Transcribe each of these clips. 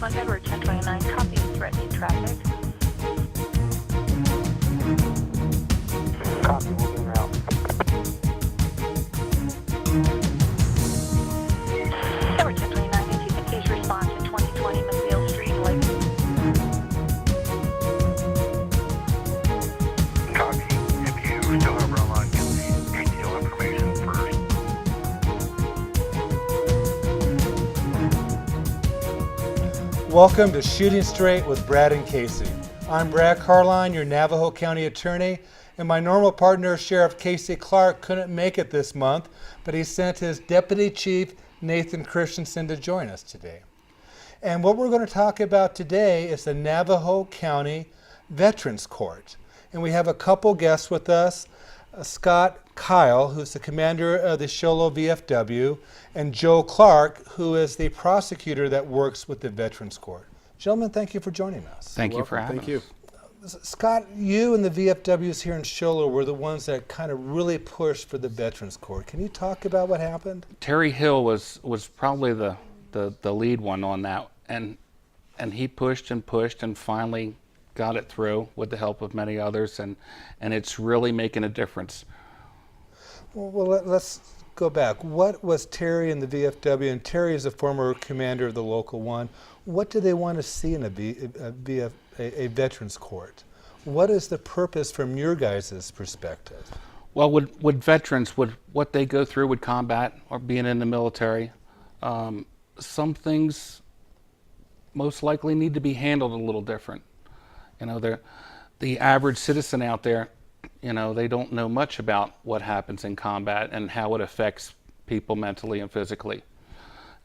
1 Edward 1029, copy, threatening traffic. Copy, moving route. Edward 1029, if you can please respond to 2020 McNeil Street, Lakeview. Copy. If you still have run on, get the ATO information first. Welcome to Shooting Straight with Brad and Casey. I'm Brad Carlyon, your Navajo County attorney, and my normal partner, Sheriff Casey Clark, couldn't make it this month, but he sent his Deputy Chief, Nathan Christensen, to join us today. And what we're going to talk about today is the Navajo County Veterans Court. And we have a couple guests with us, Scott Keil, who's the commander of the Show Low VFW, and Joe Clark, who is the prosecutor that works with the Veterans Court. Gentlemen, thank you for joining us. Thank you for having us. Thank you. Scott, you and the VFWs here in Show Low were the ones that kind of really pushed for the Veterans Court. Can you talk about what happened? Terry Hill was probably the lead one on that, and he pushed and finally got it through with the help of many others, and it's really making a difference. Well, let's go back. What was Terry and the VFW, and Terry is a former commander of the local one, what do they want to see in a Veterans Court? What is the purpose from your guys' perspective? Well, would veterans, what they go through with combat or being in the military, some things most likely need to be handled a little different. You know, the average citizen out there, you know, they don't know much about what happens in combat and how it affects people mentally and physically.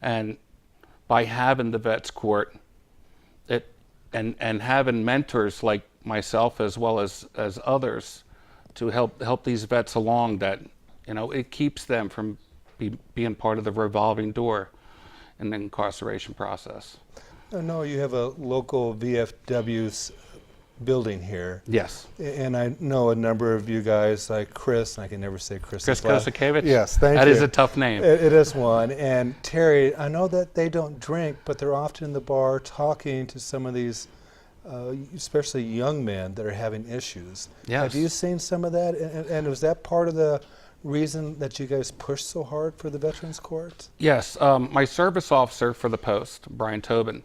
And by having the Vets Court, and having mentors like myself as well as others to help these vets along, that, you know, it keeps them from being part of the revolving door in the incarceration process. I know you have a local VFW's building here. Yes. And I know a number of you guys, like Chris, and I can never say Chris. Chris Kosakevich? Yes, thank you. That is a tough name. It is one. And Terry, I know that they don't drink, but they're often in the bar talking to some of these, especially young men that are having issues. Yes. Have you seen some of that? And was that part of the reason that you guys pushed so hard for the Veterans Court? Yes. My service officer for the Post, Brian Tobin,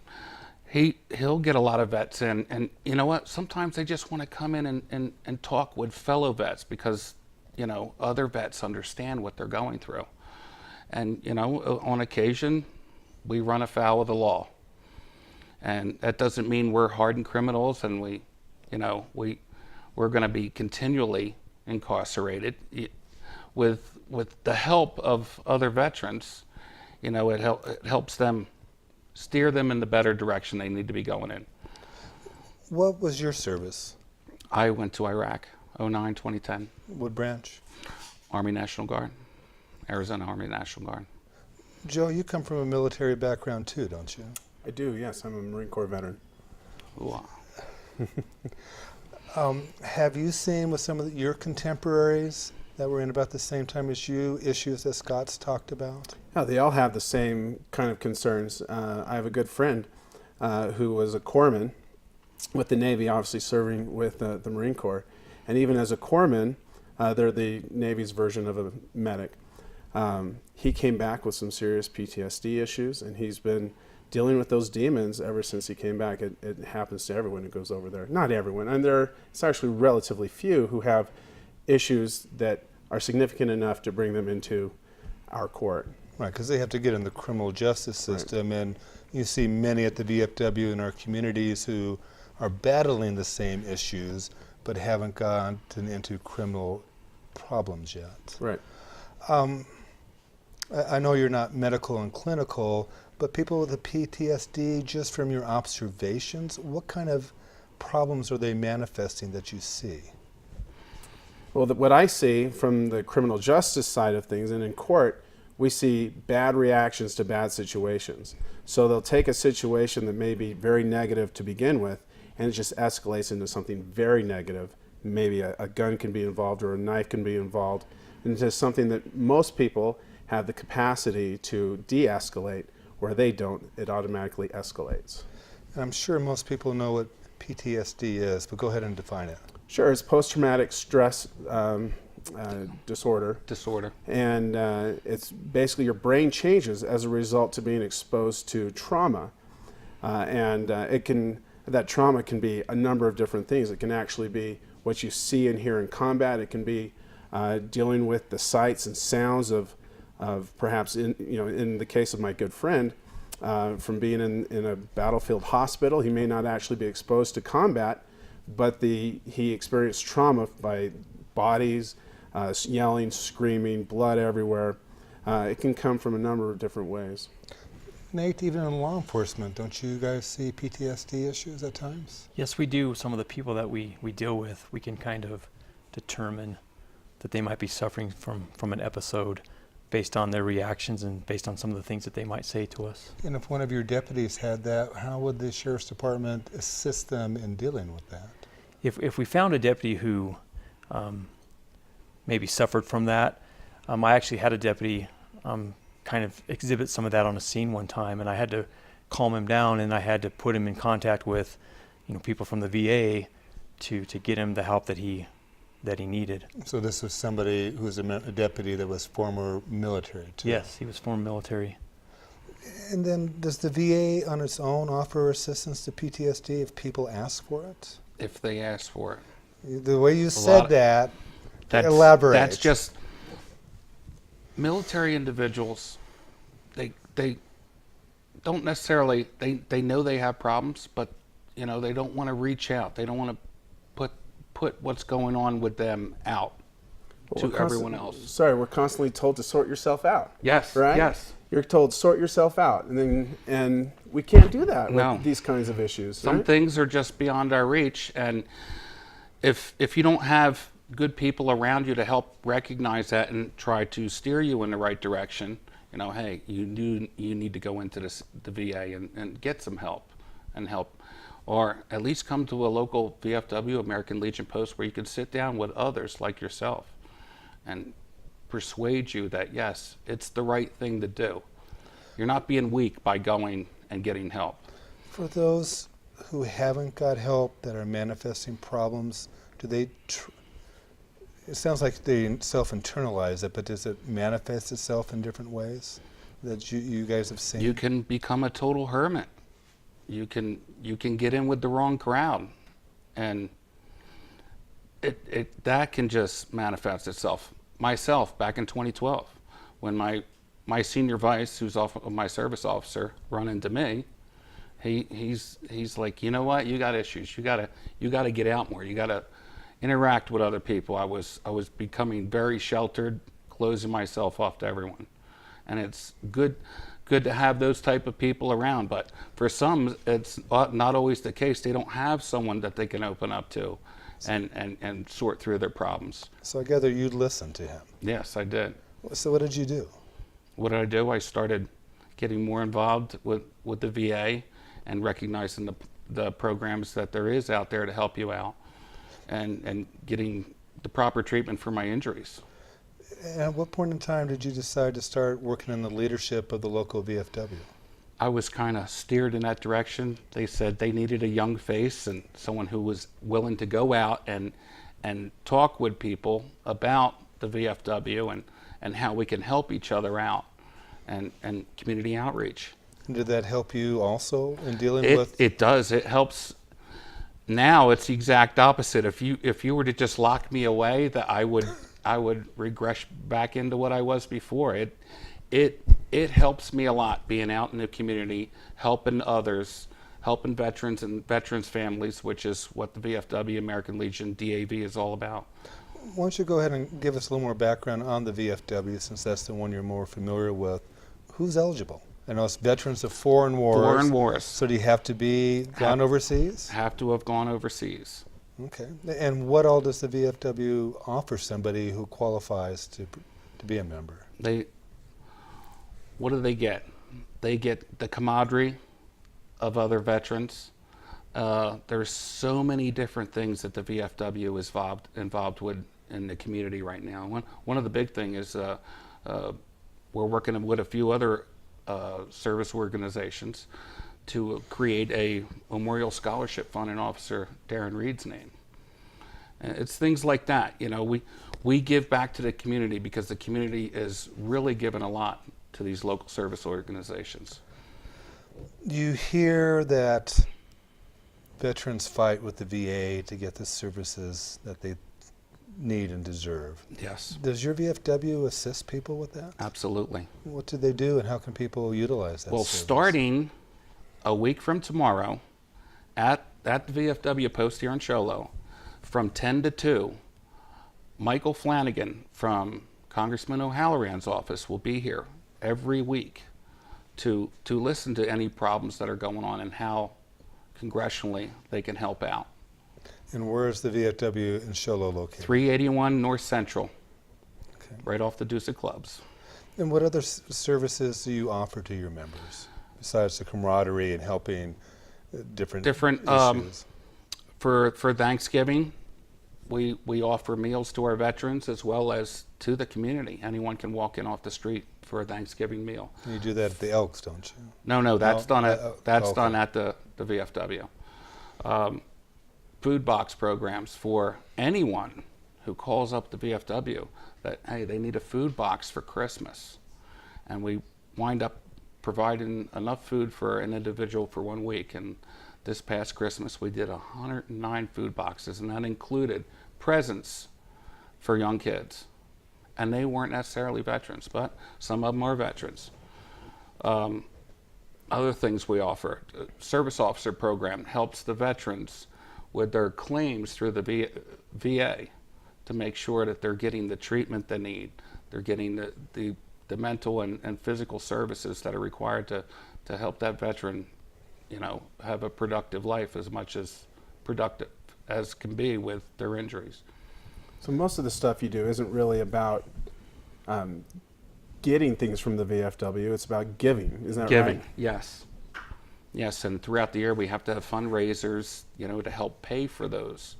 he'll get a lot of vets in, and you know what, sometimes they just want to come in and talk with fellow vets because, you know, other vets understand what they're going through. And, you know, on occasion, we run afoul of the law. And that doesn't mean we're hardened criminals and we're going to be continually incarcerated. With the help of other veterans, you know, it helps them steer them in the better direction they need to be going in. What was your service? I went to Iraq, 2009-2010. What branch? Army National Guard, Arizona Army National Guard. Joe, you come from a military background too, don't you? I do, yes. I'm a Marine Corps veteran. Wow. Have you seen with some of your contemporaries that were in about the same time as you issues that Scott's talked about? Yeah, they all have the same kind of concerns. I have a good friend who was a corpsman with the Navy, obviously serving with the Marine Corps. And even as a corpsman, they're the Navy's version of a medic. He came back with some serious PTSD issues, and he's been dealing with those demons ever since he came back. It happens to everyone who goes over there. Not everyone, and it's actually relatively few who have issues that are significant enough to bring them into our court. Right, because they have to get in the criminal justice system, right. And you see many at the VFW in our communities who are battling the same issues but haven't gone into criminal problems yet. Right. I know you're not medical and clinical, but people with the PTSD, just from your observations, what kind of problems are they manifesting that you see? Well, what I see from the criminal justice side of things, and in court, we see bad reactions to bad situations. So they'll take a situation that may be very negative to begin with, and it just escalates into something very negative. Maybe a gun can be involved or a knife can be involved, into something that most people have the capacity to de-escalate, where they don't, it automatically escalates. And I'm sure most people know what PTSD is, but go ahead and define it. Sure, it's post-traumatic stress disorder. And it's basically your brain changes as a result to being exposed to trauma. That trauma can be a number of different things. It can actually be what you see and hear in combat. It can be dealing with the sights and sounds of perhaps, in the case of my good friend, from being in a battlefield hospital. He may not actually be exposed to combat, but he experienced trauma by bodies, yelling, screaming, blood everywhere. It can come from a number of different ways. Nate, even in law enforcement, don't you guys see PTSD issues at times? Yes, we do. Some of the people that we deal with, we can kind of determine that they might be suffering from an episode based on their reactions and based on some of the things that they might say to us. And if one of your deputies had that, how would the sheriff's department assist them in dealing with that? If we found a deputy who maybe suffered from that, I actually had a deputy kind of exhibit some of that on a scene one time, and I had to calm him down, and I had to put him in contact with people from the VA to get him the help that he needed. So this was somebody who was a deputy that was former military too? Yes, he was former military. And then does the VA on its own offer assistance to PTSD if people ask for it? If they ask for it. The way you said that, elaborate. That's just military individuals. They don't necessarily, they know they have problems, but they don't want to reach out. They don't want to put what's going on with them out to everyone else. Sorry, we're constantly told to sort yourself out. Yes, right? yes. You're told sort yourself out, and we can't do that with these kinds of issues. Some things are just beyond our reach, and if you don't have good people around you to help recognize that and try to steer you in the right direction, hey, you need to go into the VA and get some help, or at least come to a local VFW, American Legion Post, where you can sit down with others like yourself and persuade you that yes, it's the right thing to do. You're not being weak by going and getting help. For those who haven't got help, that are manifesting problems, do they it sounds like they self-internalize it, but does it manifest itself in different ways that you guys have seen? You can become a total hermit. You can get in with the wrong crowd, and that can just manifest itself. Myself, back in 2012, when my senior vice, who's my service officer, run into me, he's like, you know what, you got issues. You gotta get out more. You gotta interact with other people. I was becoming very sheltered, closing myself off to everyone, and it's good to have those type of people around. But for some, it's not always the case. They don't have someone that they can open up to and sort through their problems. So I gather you'd listen to him. Yes, I did. So what did you do? What did I do? I started getting more involved with the VA and recognizing the programs that there is out there to help you out, and getting the proper treatment for my injuries. And at what point in time did you decide to start working in the leadership of the local VFW? I was kind of steered in that direction. They said they needed a young face and someone who was willing to go out and talk with people about the VFW and how we can help each other out, and community outreach. And did that help you also in dealing with? It does. It helps. Now it's the exact opposite. If you were to just lock me away, that I would regress back into what I was before. It helps me a lot being out in the community, helping others, helping veterans and veterans' families, which is what the VFW, American Legion, DAV is all about. Why don't you go ahead and give us a little more background on the VFW, since that's the one you're more familiar with. Who's eligible? I know it's veterans of foreign wars. Foreign wars. So do you have to be gone overseas? Have to have gone overseas. Okay. And what all does the VFW offer somebody who qualifies to be a member? What do they get? They get the camaraderie of other veterans. There's so many different things that the VFW is involved with in the community right now. One of the big things is we're working with a few other service organizations to create a memorial scholarship fund in Officer Darren Reed's name. It's things like that. You know, we give back to the community because the community is really giving a lot to these local service organizations. You hear that veterans fight with the VA to get the services that they need and deserve. Yes, Does your VFW assist people with that? absolutely. What do they do, and how can people utilize that Well, service? starting a week from tomorrow at the VFW Post here in Sholo, from 10 to 2, Michael Flanagan from Congressman O'Halloran's office will be here every week to listen to any problems that are going on and how congressionally they can help out. And where is the VFW in Sholo located? 381 North Central, Okay. right off the Deuce of Clubs. And what other services do you offer to your members besides the camaraderie and helping different issues? For Thanksgiving, we offer meals to our veterans as well as to the community. Anyone can walk in off the street for a Thanksgiving meal. You do that at the Elks, don't you? No, that's done at okay. done at the VFW. Food box programs for anyone who calls up the VFW that, hey, they need a food box for Christmas, and we wind up providing enough food for an individual for 1 week. And this past Christmas we did 109 food boxes, and that included presents for young kids, and they weren't necessarily veterans, but some of them are veterans. Other things we offer, service officer program helps the veterans with their claims through the VA to make sure that they're getting the treatment they need, they're getting the mental and physical services that are required to help that veteran, you know, have a productive life as much as productive as can be with their injuries. So most of the stuff you do isn't really about getting things from the VFW. It's about giving. Isn't that Giving, right? yes. Yes, and throughout the year we have to have fundraisers, you know, to help pay for those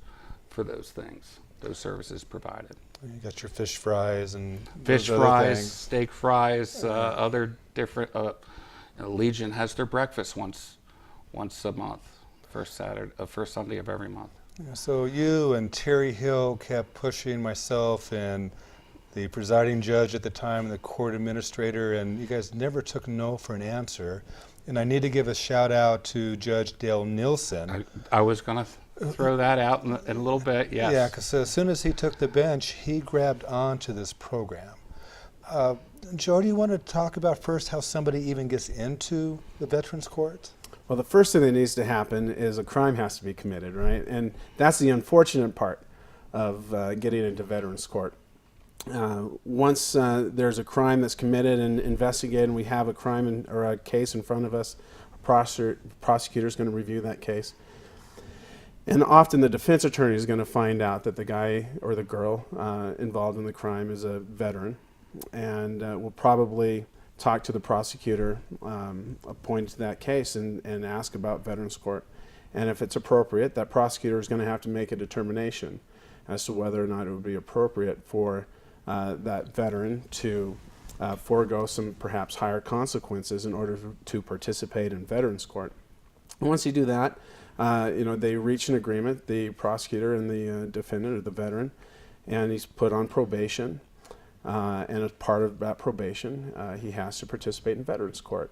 things, those services provided. You got your fish fries and Fish those other fries, things. steak fries, other different. Legion has their breakfast once a month, first Sunday of every month. Yeah, so you and Terry Hill kept pushing myself and the presiding judge at the time and the court administrator, and you guys never took no for an answer. And I need to give a shout out to Judge Dale Nilsson. I was going to throw that out in a little bit, yes. Yeah, because as soon as he took the bench, he grabbed on to this program. Joe, do you want to talk about first how somebody even gets into the Veterans Court? Well, the first thing that needs to happen is a crime has to be committed, right? And that's the unfortunate part of getting into Veterans Court. Once there's a crime that's committed and investigated, and we have a crime or a case in front of us, a prosecutor is going to review that case. And often the defense attorney is going to find out that the guy or the girl involved in the crime is a veteran, and will probably talk to the prosecutor appointed to that case and ask about Veterans Court. And if it's appropriate, that prosecutor is going to have to make a determination as to whether or not it would be appropriate for that veteran to forego some perhaps higher consequences in order to participate in Veterans Court. And once you do that, they reach an agreement, the prosecutor and the defendant or the veteran, and he's put on probation. And as part of that probation, he has to participate in Veterans Court.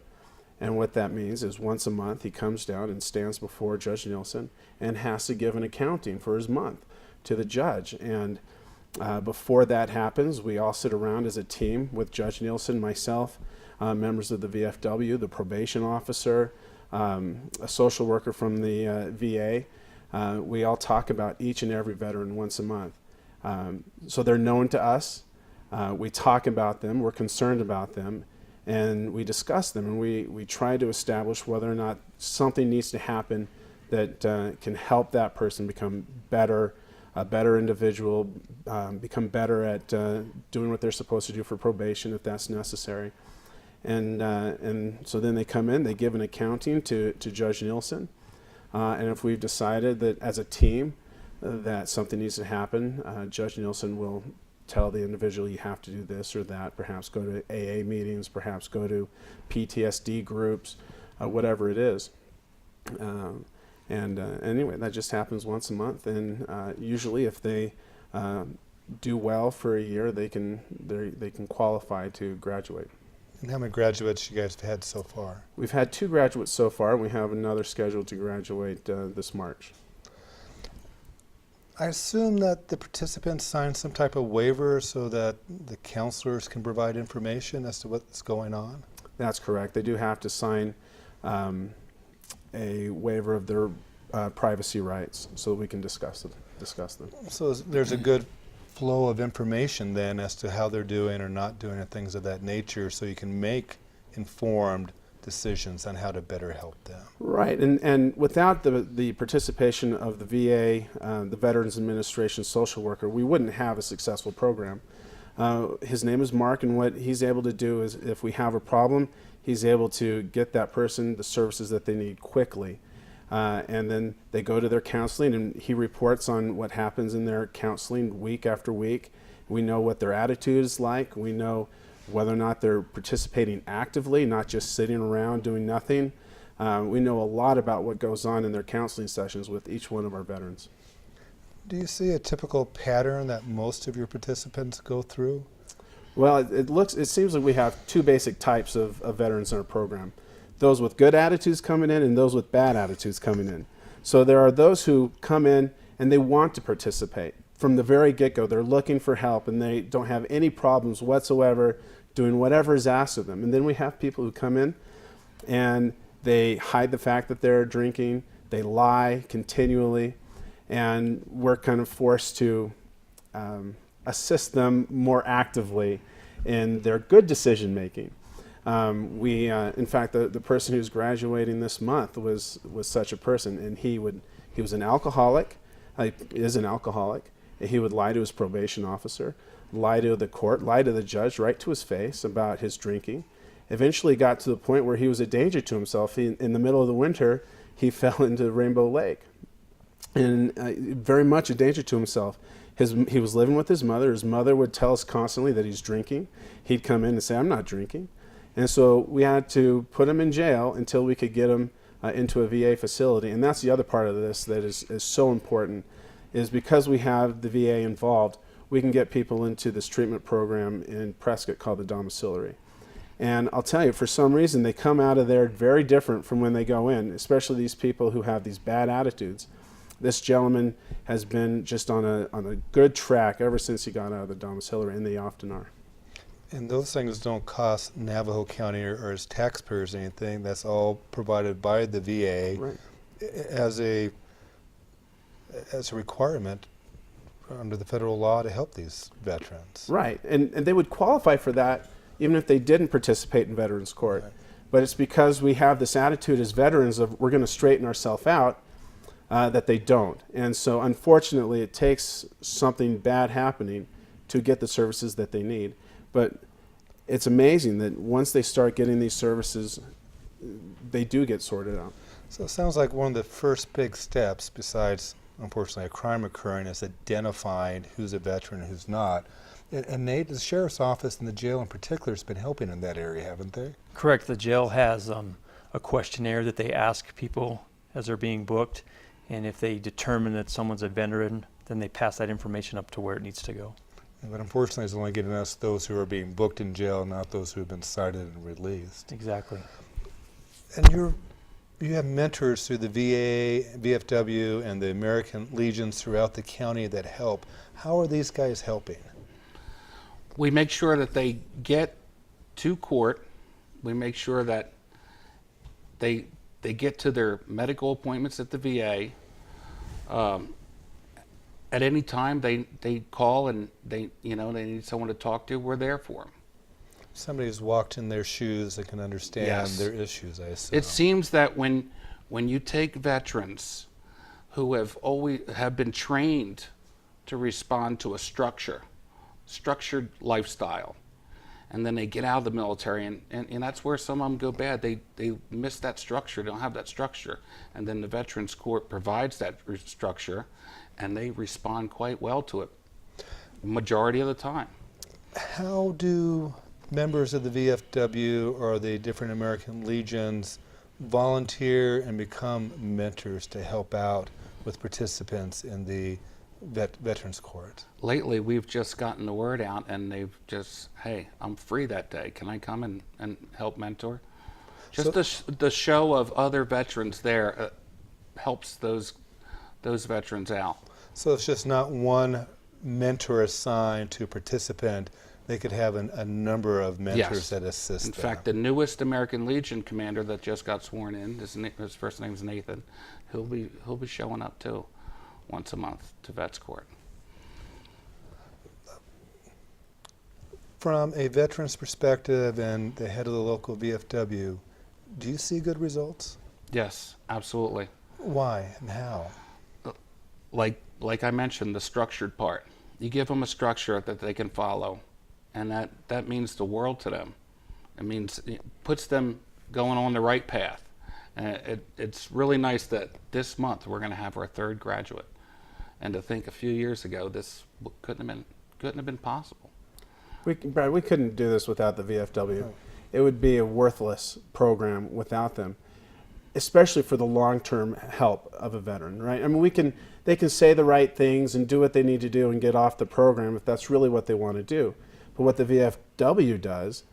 And what that means is once a month he comes down and stands before Judge Nilsson and has to give an accounting for his month to the judge. And before that happens, we all sit around as a team with Judge Nilsson, myself, members of the VFW, the probation officer, a social worker from the VA. We all talk about each and every veteran once a month. So they're known to us. We talk about them, we're concerned about them, and we discuss them, and we try to establish whether or not something needs to happen that can help that person become better, a better individual, become better at doing what they're supposed to do for probation if that's necessary. And so then they come in, they give an accounting to Judge Nilsson, and if we've decided that as a team that something needs to happen, Judge Nilsson will tell the individual you have to do this or that, perhaps go to AA meetings, perhaps go to PTSD groups, whatever it is. Anyway, that just happens once a month, and usually if they do well for a year, they can qualify to graduate. And how many graduates you guys have had so far? We've had 2 graduates so far. We have another scheduled to graduate this March. I assume that the participants sign some type of waiver so that the counselors can provide information as to what's going on? That's correct. They do have to sign a waiver of their privacy rights so that we can discuss them. So there's a good flow of information then as to how they're doing or not doing and things of that nature, so you can make informed decisions on how to better help them. Right, and without the participation of the VA, the Veterans Administration social worker, we wouldn't have a successful program. His name is Mark, and what he's able to do is, if we have a problem, he's able to get that person the services that they need quickly. And then they go to their counseling, and he reports on what happens in their counseling week after week. We know what their attitude is like. We know whether or not they're participating actively, not just sitting around doing nothing. We know a lot about what goes on in their counseling sessions with each one of our veterans. Do you see a typical pattern that most of your participants go through? Well, it seems like we have 2 basic types of veterans in our program. Those with good attitudes coming in and those with bad attitudes coming in. So there are those who come in and they want to participate. From the very get-go, they're looking for help and they don't have any problems whatsoever doing whatever is asked of them. And then we have people who come in and they hide the fact that they're drinking, they lie continually, and we're kind of forced to assist them more actively in their good decision making. In fact, the person who's graduating this month was such a person, and he was an alcoholic, is an alcoholic, and he would lie to his probation officer, lie to the court, lie to the judge right to his face about his drinking. Eventually got to the point where he was a danger to himself. In the middle of the winter, he fell into Rainbow Lake, and very much a danger to himself. He was living with his mother. His mother would tell us constantly that he's drinking. He'd come in and say, "I'm not drinking." And so we had to put him in jail until we could get him into a VA facility. And that's the other part of this that is so important, is because we have the VA involved, we can get people into this treatment program in Prescott called the domiciliary. And I'll tell you, for some reason, they come out of there very different from when they go in, especially these people who have these bad attitudes. This gentleman has been just on a good track ever since he got out of the domiciliary, and they often are. And those things don't cost Navajo County or its taxpayers anything. That's all provided by the VA, right, as a requirement under the federal law to help these veterans. Right, and they would qualify for that even if they didn't participate in Veterans Court. Right. But it's because we have this attitude as veterans of we're going to straighten ourselves out that they don't. And so unfortunately it takes something bad happening to get the services that they need. But it's amazing that once they start getting these services, they do get sorted out. So it sounds like one of the first big steps, besides unfortunately a crime occurring, is identifying who's a veteran and who's not. And Nate, the sheriff's office and the jail in particular has been helping in that area, haven't they? Correct. The jail has a questionnaire that they ask people as they're being booked, and if they determine that someone's a veteran, then they pass that information up to where it needs to go. But unfortunately, it's only getting us those who are being booked in jail, not those who have been cited and released. Exactly. And you have mentors through the VA, VFW, and the American Legions throughout the county that help. How are these guys helping? We make sure that they get to court. We make sure that they get to their medical appointments at the VA. At any time they call and they need someone to talk to, we're there for them. Somebody who's walked in their shoes that can understand Yes. their issues, I assume. It seems that when you take veterans who have been trained to respond to a structured lifestyle, and then they get out of the military, and that's where some of them go bad. They miss that structure, don't have that structure, and then the Veterans Court provides that structure, and they respond quite well to it. majority of the time. How do members of the VFW or the different American Legions volunteer and become mentors to help out with participants in the Veterans Court? Lately, we've just gotten the word out, and they've just, hey, I'm free that day. Can I come and help mentor? Just the show of other veterans there helps those veterans out. So it's just not one mentor assigned to a participant. They could have a number of mentors Yes. that assist In them. fact, the newest American Legion commander that just got sworn in, his first name is Nathan. He'll be showing up too, once a month to Vets Court. From a veteran's perspective and the head of the local VFW, do you see good results? Yes, absolutely. Why and how? Like I mentioned, the structured part. You give them a structure that they can follow, and that means the world to them. It puts them going on the right path. And it's really nice that this month we're going to have our third graduate. And to think a few years ago this couldn't have been possible. Brad, we couldn't do this without the VFW. It would be a worthless program without them, especially for the long-term help of a veteran, right? I mean, they can say the right things and do what they need to do and get off the program if that's really what they want to do. But what the VFW does,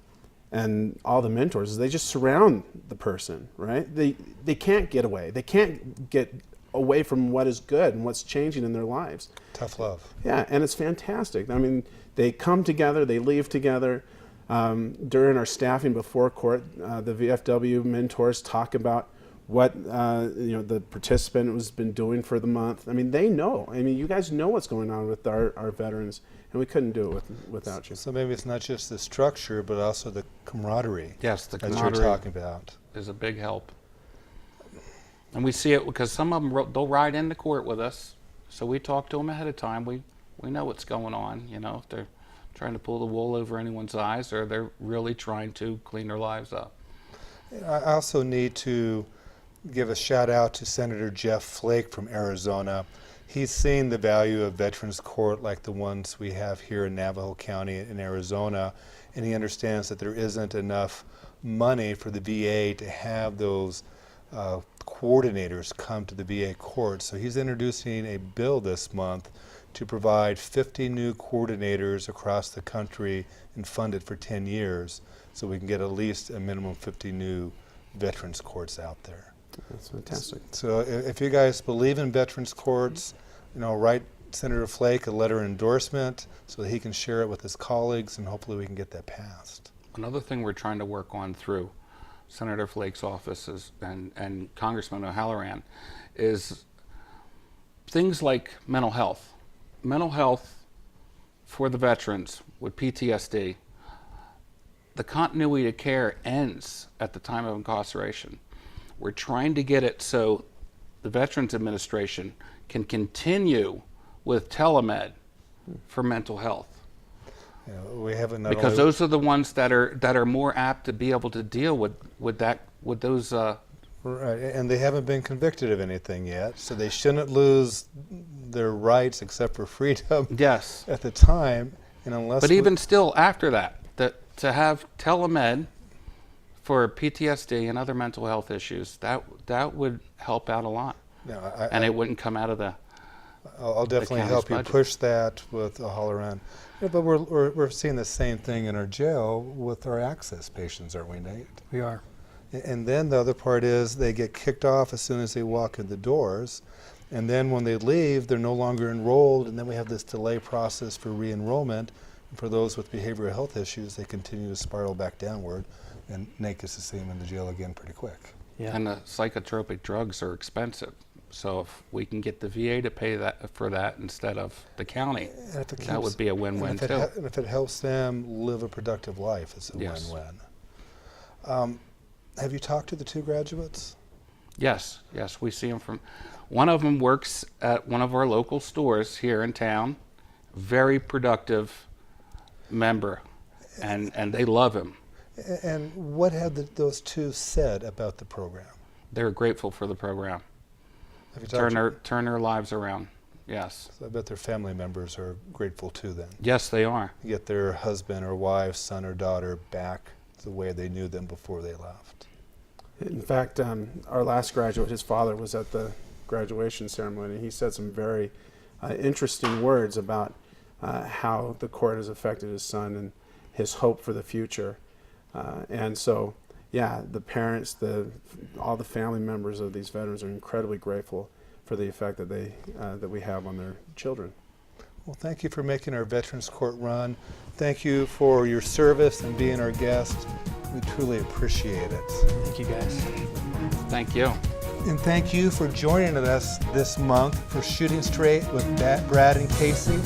and all the mentors, is they just surround the person, right? They can't get away. They can't get away from what is good and what's changing in their lives. Tough love. Yeah, and it's fantastic. I mean, they come together, they leave together. During our staffing before court, the VFW mentors talk about what the participant has been doing for the month. I mean, they know. I mean, you guys know what's going on with our veterans, and we couldn't do it without you. So maybe it's not just the structure, but also the camaraderie. Yes, the that you're camaraderie talking about. is a big help. And we see it because some of them, they'll ride into court with us. So we talk to them ahead of time. We know what's going on, if they're trying to pull the wool over anyone's eyes or they're really trying to clean their lives up. I also need to give a shout out to Senator Jeff Flake from Arizona. He's seen the value of Veterans Court like the ones we have here in Navajo County in Arizona, and he understands that there isn't enough money for the VA to have those coordinators come to the VA court. So he's introducing a bill this month to provide 50 new coordinators across the country and fund it for 10 years so we can get at least a minimum 50 new veterans courts out there. That's fantastic. So if you guys believe in veterans courts, write Senator Flake a letter of endorsement so that he can share it with his colleagues, and hopefully we can get that passed. Another thing we're trying to work on through Senator Flake's office and Congressman O'Halloran is things like mental health. Mental health for the veterans with PTSD, the continuity of care ends at the time of incarceration. We're trying to get it so the Veterans Administration can continue with telemed for mental health. We haven't Because those are the ones that are more apt to be able to deal with those. Right, and they haven't been convicted of anything yet, so they shouldn't lose their rights except for freedom. Yes. At the time, and unless. But even still, after that, to have telemed for PTSD and other mental health issues, that would help out a lot, and it wouldn't come out of the. I'll definitely help you push that with O'Halloran. Yeah, but we're seeing the same thing in our jail with our access patients, aren't we, Nate? We are. And then the other part is they get kicked off as soon as they walk in the doors. And then when they leave, they're no longer enrolled. And then we have this delay process for re-enrollment. And for those with behavioral health issues, they continue to spiral back downward. And Nate gets to see them in the jail again pretty quick. Yeah. And the psychotropic drugs are expensive. So if we can get the VA to pay for that instead of the county, that would be a win-win too. And if it helps them live a productive life, it's a win-win. Have you talked to the two graduates? Yes, we see them from. One of them works at one of our local stores here in town. Very productive member, and they love him. And what have those two said about the program? They're grateful for the program. Have you talked Turn their lives around. Yes. So I bet their family members are grateful too then. Yes, they are. Get their husband or wife, son or daughter back the way they knew them before they left. In fact, our last graduate, his father was at the graduation ceremony. He said some very interesting words about how the court has affected his son and his hope for the future. And so, yeah, the parents, all the family members of these veterans are incredibly grateful for the effect that that we have on their children. Well, thank you for making our Veterans Court run. Thank you for your service and being our guest. We truly appreciate it. Thank you, guys. Thank you. And thank you for joining us this month for Shooting Straight with Brad and Casey.